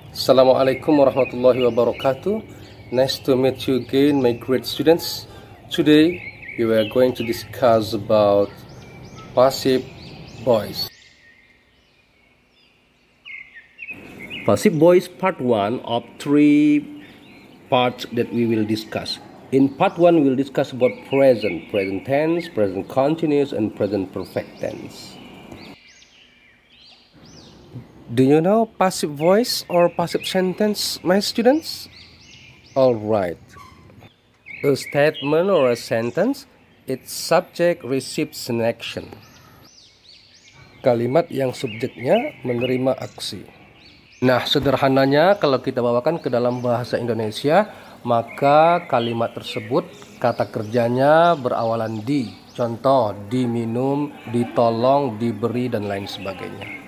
Assalamualaikum warahmatullahi wabarakatuh. Nice to meet you again, my great students. Today we are going to discuss about passive voice. Passive voice part 1 of 3 parts that we will discuss. In part 1 we will discuss about present tense, present continuous, and present perfect tense. Do you know passive voice or passive sentence, my students? Alright. A statement or a sentence, its subject receives an action. Kalimat yang subjeknya menerima aksi. Nah, sederhananya kalau kita bawakan ke dalam bahasa Indonesia, maka kalimat tersebut kata kerjanya berawalan di. Contoh, diminum, ditolong, diberi, dan lain sebagainya.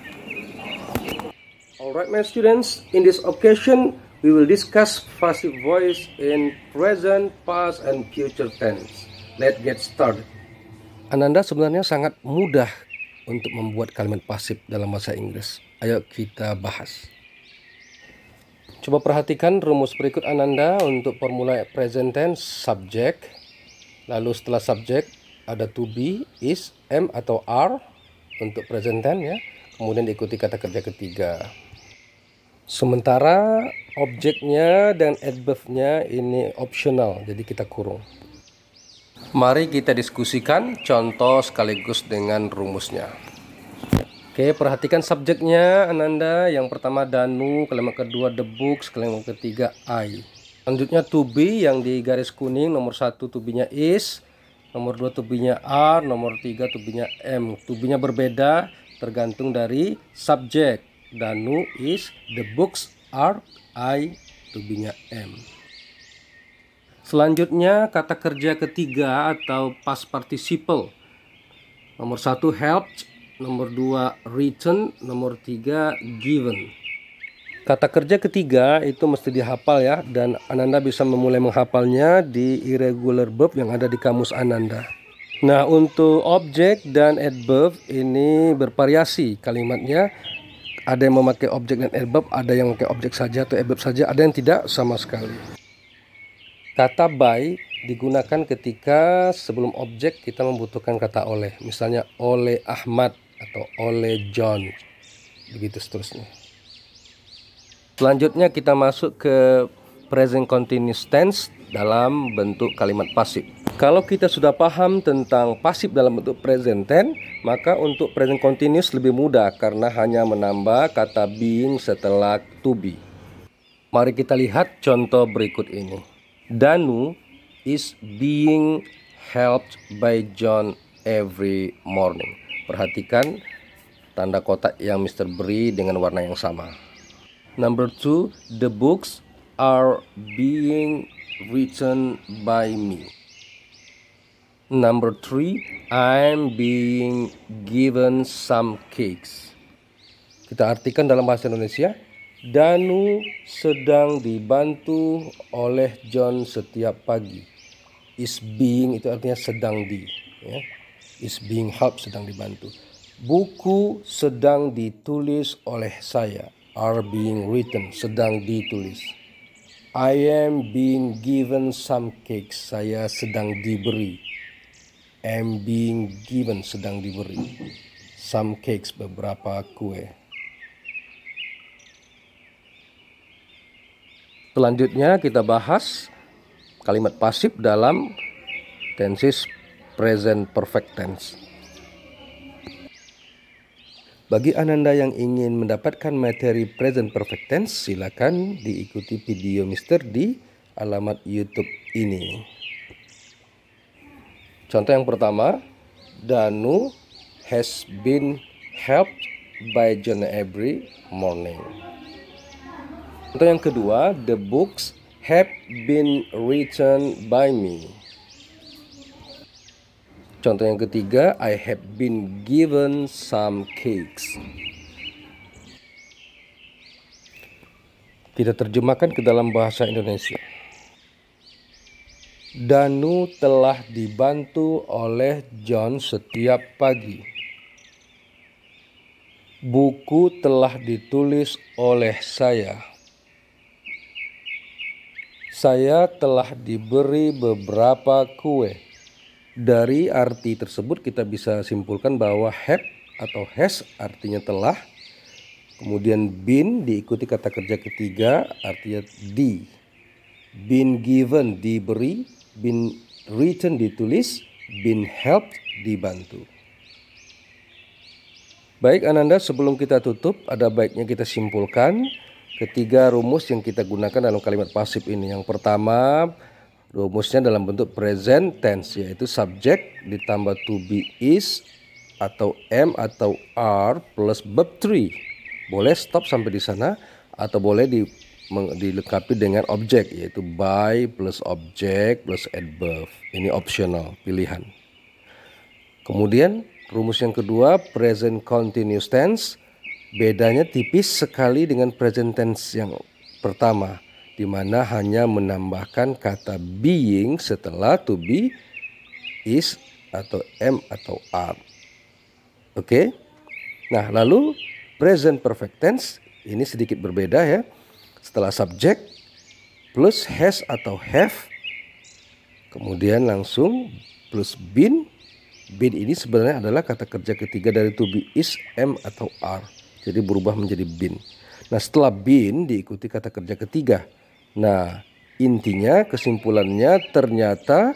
Alright, my students, in this occasion we will discuss passive voice in present, past, and future tense. Let's get started. Ananda sebenarnya sangat mudah untuk membuat kalimat pasif dalam bahasa Inggris. Ayo kita bahas. Coba perhatikan rumus berikut Ananda untuk formula present tense subject. Lalu setelah subject ada to be, is, am, atau are untuk present tense ya. Kemudian diikuti kata kerja ketiga. Sementara objeknya dan adverb-nya ini optional, jadi kita kurung. Mari kita diskusikan contoh sekaligus dengan rumusnya. Oke, perhatikan subjeknya Ananda. Yang pertama Danu, kalimat kedua the books, kalimat ketiga I. Selanjutnya to be yang di garis kuning, nomor 1 to be-nya is, nomor 2 to be-nya are, nomor 3 to be-nya am. To be-nya berbeda tergantung dari subjek. Danu is, the books are, I, to be-nya am. Selanjutnya kata kerja ketiga atau past participle. Nomor 1 helped, nomor 2 written, nomor 3 given. Kata kerja ketiga itu mesti dihafal ya, dan Ananda bisa memulai menghafalnya di irregular verb yang ada di kamus Ananda. Nah, untuk objek dan adverb ini bervariasi kalimatnya. Ada yang memakai objek dan adverb, ada yang memakai objek saja atau adverb saja, ada yang tidak sama sekali. Kata by digunakan ketika sebelum objek kita membutuhkan kata oleh. Misalnya oleh Ahmad atau oleh John. Begitu seterusnya. Selanjutnya kita masuk ke present continuous tense dalam bentuk kalimat pasif. Kalau kita sudah paham tentang pasif dalam bentuk present tense, maka untuk present continuous lebih mudah karena hanya menambah kata being setelah to be. Mari kita lihat contoh berikut ini. Danu is being helped by John every morning. Perhatikan tanda kotak yang Mr. beri dengan warna yang sama. Number 2, the books are being written by me. Number 3, I'm being given some cakes. Kita artikan dalam bahasa Indonesia, Danu sedang dibantu oleh John setiap pagi. Is being itu artinya sedang di, ya. Is being helped, sedang dibantu. Buku sedang ditulis oleh saya. Are being written, sedang ditulis. I am being given some cakes. Saya sedang diberi. Am being given, sedang diberi. Some cakes, beberapa kue. Selanjutnya kita bahas kalimat pasif dalam tenses present perfect tense. Bagi Ananda yang ingin mendapatkan materi present perfect tense, silakan diikuti video Mister di alamat YouTube ini. Contoh yang pertama, Danu has been helped by John every morning. Contoh yang kedua, the books have been written by me. Contoh yang ketiga, I have been given some cakes. Kita terjemahkan ke dalam bahasa Indonesia. Danu telah dibantu oleh John setiap pagi. Buku telah ditulis oleh saya. Saya telah diberi beberapa kue. Dari arti tersebut kita bisa simpulkan bahwa have atau has artinya telah. Kemudian been diikuti kata kerja ketiga artinya di. Been given diberi, been written ditulis, been helped dibantu. Baik Ananda, sebelum kita tutup ada baiknya kita simpulkan ketiga rumus yang kita gunakan dalam kalimat pasif ini. Yang pertama, rumusnya dalam bentuk present tense, yaitu subject ditambah to be is atau am atau are plus verb 3. Boleh stop sampai di sana atau boleh dilengkapi dengan objek, yaitu by plus object plus adverb. Ini optional, pilihan. Kemudian rumus yang kedua, present continuous tense. Bedanya tipis sekali dengan present tense yang pertama, di mana hanya menambahkan kata being setelah to be, is atau am atau are. Oke. Nah, lalu present perfect tense ini sedikit berbeda ya. Setelah subject plus has atau have, kemudian langsung plus been. Been ini sebenarnya adalah kata kerja ketiga dari to be, is, am atau are. Jadi berubah menjadi been. Nah, setelah been diikuti kata kerja ketiga. Nah, intinya kesimpulannya ternyata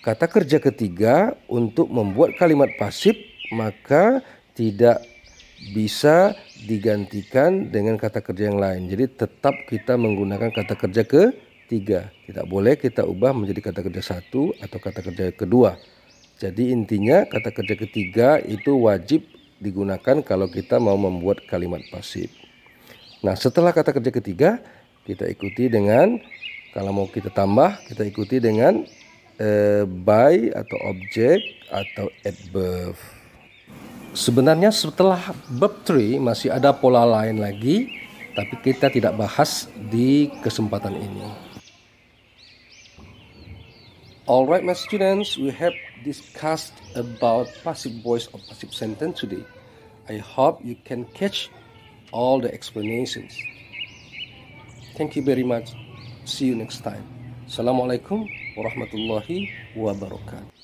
kata kerja ketiga untuk membuat kalimat pasif maka tidak bisa digantikan dengan kata kerja yang lain. Jadi tetap kita menggunakan kata kerja ketiga. Tidak boleh kita ubah menjadi kata kerja satu atau kata kerja kedua. Jadi intinya kata kerja ketiga itu wajib digunakan kalau kita mau membuat kalimat pasif. Nah, setelah kata kerja ketiga kita ikuti dengan, kalau mau kita tambah, kita ikuti dengan by atau objek atau adverb. Sebenarnya setelah verb 3 masih ada pola lain lagi, tapi kita tidak bahas di kesempatan ini. Alright my students, we have discussed about passive voice or passive sentence today. I hope you can catch all the explanations. Thank you very much. See you next time. Assalamualaikum warahmatullahi wabarakatuh.